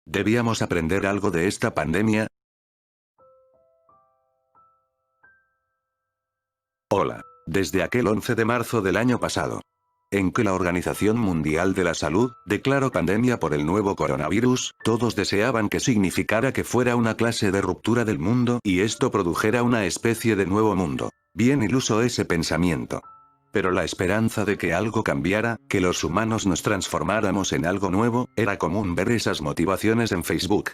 ¿Debíamos aprender algo de esta pandemia? Hola. Desde aquel 11 de marzo del año pasado, en que la Organización Mundial de la Salud declaró pandemia por el nuevo coronavirus, todos deseaban que significara que fuera una clase de ruptura del mundo y esto produjera una especie de nuevo mundo. Bien iluso ese pensamiento. Pero la esperanza de que algo cambiara, que los humanos nos transformáramos en algo nuevo, era común ver esas motivaciones en Facebook.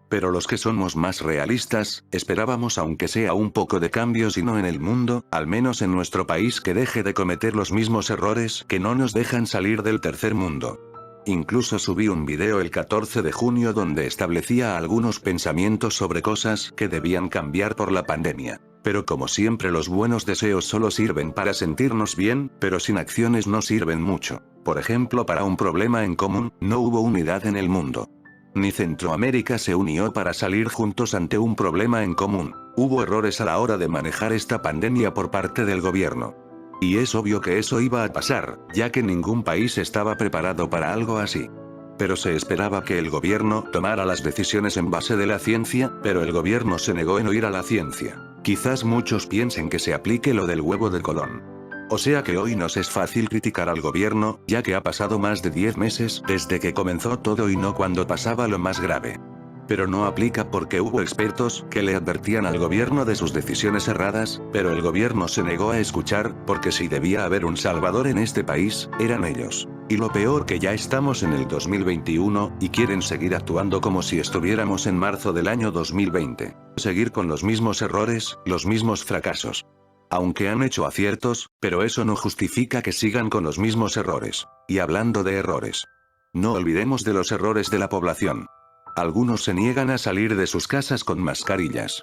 Pero los que somos más realistas, esperábamos aunque sea un poco de cambio si no en el mundo, al menos en nuestro país que deje de cometer los mismos errores que no nos dejan salir del tercer mundo. Incluso subí un video el 14 de junio donde establecía algunos pensamientos sobre cosas que debían cambiar por la pandemia. Pero como siempre los buenos deseos solo sirven para sentirnos bien, pero sin acciones no sirven mucho. Por ejemplo, para un problema en común, no hubo unidad en el mundo. Ni Centroamérica se unió para salir juntos ante un problema en común. Hubo errores a la hora de manejar esta pandemia por parte del gobierno. Y es obvio que eso iba a pasar, ya que ningún país estaba preparado para algo así. Pero se esperaba que el gobierno tomara las decisiones en base de la ciencia, pero el gobierno se negó en oír a la ciencia. Quizás muchos piensen que se aplique lo del huevo de Colón. O sea que hoy nos es fácil criticar al gobierno, ya que ha pasado más de 10 meses desde que comenzó todo y no cuando pasaba lo más grave. Pero no aplica porque hubo expertos que le advertían al gobierno de sus decisiones erradas, pero el gobierno se negó a escuchar, porque si debía haber un salvador en este país, eran ellos. Y lo peor que ya estamos en el 2021, y quieren seguir actuando como si estuviéramos en marzo del año 2020. Seguir con los mismos errores, los mismos fracasos. Aunque han hecho aciertos, pero eso no justifica que sigan con los mismos errores. Y hablando de errores, no olvidemos de los errores de la población. Algunos se niegan a salir de sus casas con mascarillas.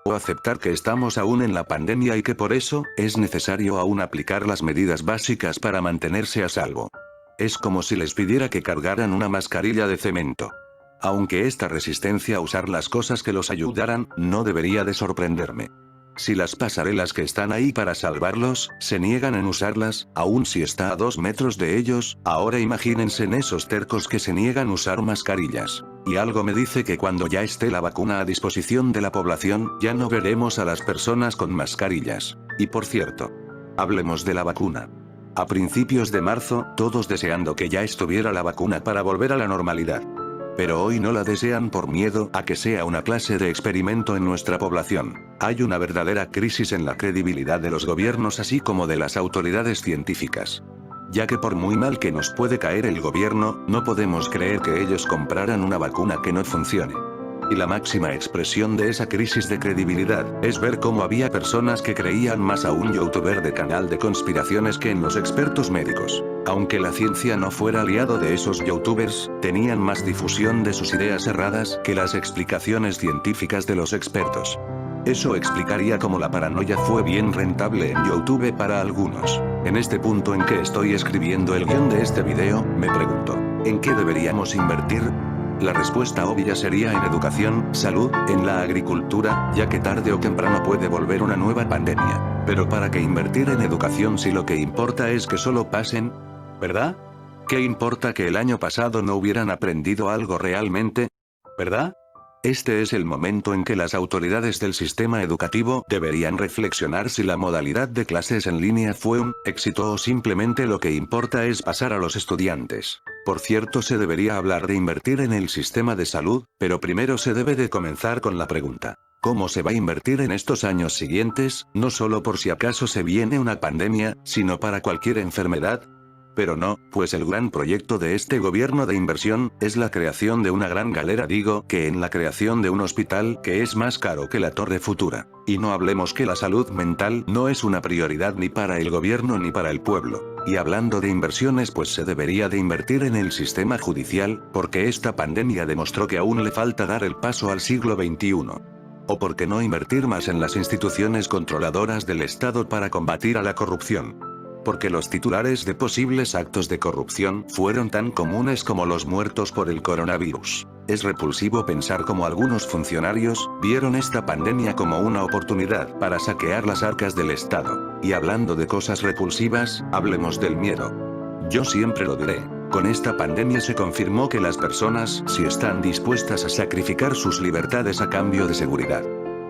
O aceptar que estamos aún en la pandemia y que por eso, es necesario aún aplicar las medidas básicas para mantenerse a salvo. Es como si les pidiera que cargaran una mascarilla de cemento. Aunque esta resistencia a usar las cosas que los ayudaran, no debería de sorprenderme. Si las pasarelas que están ahí para salvarlos, se niegan en usarlas, aun si está a 2 metros de ellos, ahora imagínense en esos tercos que se niegan a usar mascarillas. Y algo me dice que cuando ya esté la vacuna a disposición de la población, ya no veremos a las personas con mascarillas. Y por cierto, hablemos de la vacuna. A principios de marzo, todos deseando que ya estuviera la vacuna para volver a la normalidad. Pero hoy no la desean por miedo a que sea una clase de experimento en nuestra población. Hay una verdadera crisis en la credibilidad de los gobiernos así como de las autoridades científicas. Ya que por muy mal que nos puede caer el gobierno, no podemos creer que ellos compraran una vacuna que no funcione. Y la máxima expresión de esa crisis de credibilidad, es ver cómo había personas que creían más a un youtuber de canal de conspiraciones que en los expertos médicos. Aunque la ciencia no fuera aliado de esos youtubers, tenían más difusión de sus ideas erradas que las explicaciones científicas de los expertos. Eso explicaría cómo la paranoia fue bien rentable en YouTube para algunos. En este punto en que estoy escribiendo el guión de este video, me pregunto, ¿en qué deberíamos invertir? La respuesta obvia sería en educación, salud, en la agricultura, ya que tarde o temprano puede volver una nueva pandemia. Pero ¿para qué invertir en educación si lo que importa es que solo pasen? ¿Verdad? ¿Qué importa que el año pasado no hubieran aprendido algo realmente? ¿Verdad? Este es el momento en que las autoridades del sistema educativo deberían reflexionar si la modalidad de clases en línea fue un éxito o simplemente lo que importa es pasar a los estudiantes. Por cierto, se debería hablar de invertir en el sistema de salud, pero primero se debe de comenzar con la pregunta: ¿cómo se va a invertir en estos años siguientes, no solo por si acaso se viene una pandemia, sino para cualquier enfermedad? Pero no, pues el gran proyecto de este gobierno de inversión, es la creación de una gran galera, digo, que en la creación de un hospital que es más caro que la Torre Futura. Y no hablemos que la salud mental no es una prioridad ni para el gobierno ni para el pueblo. Y hablando de inversiones, pues se debería de invertir en el sistema judicial, porque esta pandemia demostró que aún le falta dar el paso al siglo XXI. ¿O por qué no invertir más en las instituciones controladoras del Estado para combatir a la corrupción? Porque los titulares de posibles actos de corrupción fueron tan comunes como los muertos por el coronavirus. Es repulsivo pensar cómo algunos funcionarios vieron esta pandemia como una oportunidad para saquear las arcas del Estado. Y hablando de cosas repulsivas, hablemos del miedo. Yo siempre lo diré. Con esta pandemia se confirmó que las personas sí están dispuestas a sacrificar sus libertades a cambio de seguridad.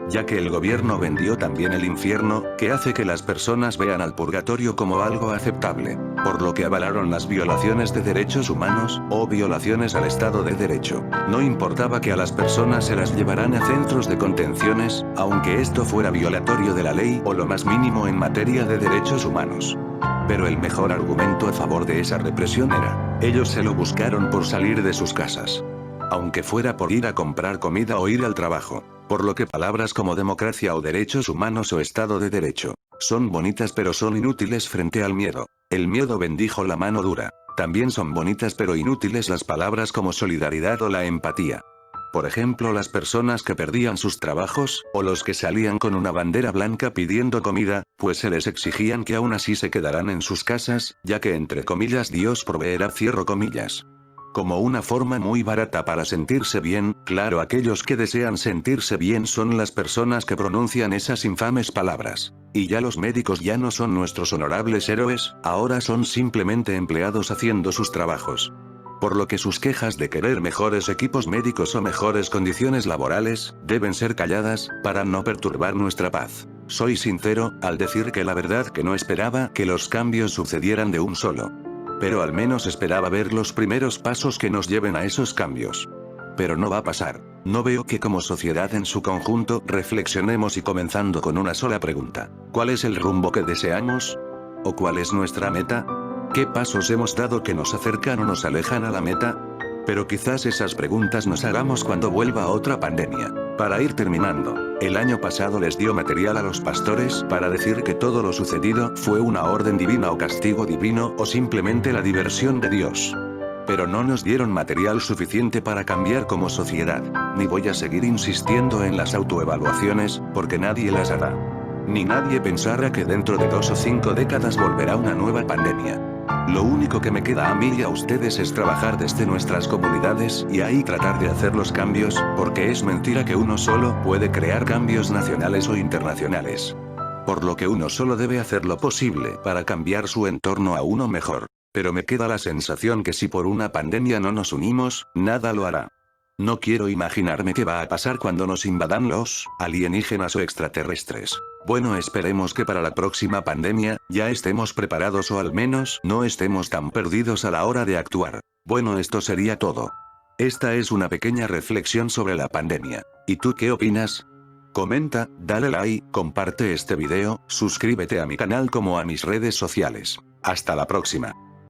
Ya que el gobierno vendió también el infierno, que hace que las personas vean al purgatorio como algo aceptable, por lo que avalaron las violaciones de derechos humanos, o violaciones al Estado de Derecho. No importaba que a las personas se las llevaran a centros de contenciones, aunque esto fuera violatorio de la ley o lo más mínimo en materia de derechos humanos. Pero el mejor argumento a favor de esa represión era, ellos se lo buscaron por salir de sus casas. Aunque fuera por ir a comprar comida o ir al trabajo. Por lo que palabras como democracia o derechos humanos o Estado de Derecho, son bonitas pero son inútiles frente al miedo. El miedo bendijo la mano dura. También son bonitas pero inútiles las palabras como solidaridad o la empatía. Por ejemplo, las personas que perdían sus trabajos, o los que salían con una bandera blanca pidiendo comida, pues se les exigían que aún así se quedaran en sus casas, ya que entre comillas Dios proveerá, cierro comillas. Como una forma muy barata para sentirse bien, claro, aquellos que desean sentirse bien son las personas que pronuncian esas infames palabras. Y ya los médicos ya no son nuestros honorables héroes, ahora son simplemente empleados haciendo sus trabajos. Por lo que sus quejas de querer mejores equipos médicos o mejores condiciones laborales, deben ser calladas, para no perturbar nuestra paz. Soy sincero, al decir que la verdad que no esperaba que los cambios sucedieran de un solo. Pero al menos esperaba ver los primeros pasos que nos lleven a esos cambios. Pero no va a pasar. No veo que como sociedad en su conjunto reflexionemos y comenzando con una sola pregunta. ¿Cuál es el rumbo que deseamos? ¿O cuál es nuestra meta? ¿Qué pasos hemos dado que nos acercan o nos alejan a la meta? Pero quizás esas preguntas nos hagamos cuando vuelva otra pandemia. Para ir terminando, el año pasado les dio material a los pastores para decir que todo lo sucedido fue una orden divina o castigo divino o simplemente la diversión de Dios. Pero no nos dieron material suficiente para cambiar como sociedad, ni voy a seguir insistiendo en las autoevaluaciones, porque nadie las hará. Ni nadie pensará que dentro de 2 o 5 décadas volverá una nueva pandemia. Lo único que me queda a mí y a ustedes es trabajar desde nuestras comunidades y ahí tratar de hacer los cambios, porque es mentira que uno solo puede crear cambios nacionales o internacionales. Por lo que uno solo debe hacer lo posible para cambiar su entorno a uno mejor. Pero me queda la sensación que si por una pandemia no nos unimos, nada lo hará. No quiero imaginarme qué va a pasar cuando nos invadan los alienígenas o extraterrestres. Bueno, esperemos que para la próxima pandemia, ya estemos preparados o al menos no estemos tan perdidos a la hora de actuar. Bueno, esto sería todo. Esta es una pequeña reflexión sobre la pandemia. ¿Y tú qué opinas? Comenta, dale like, comparte este video, suscríbete a mi canal como a mis redes sociales. Hasta la próxima.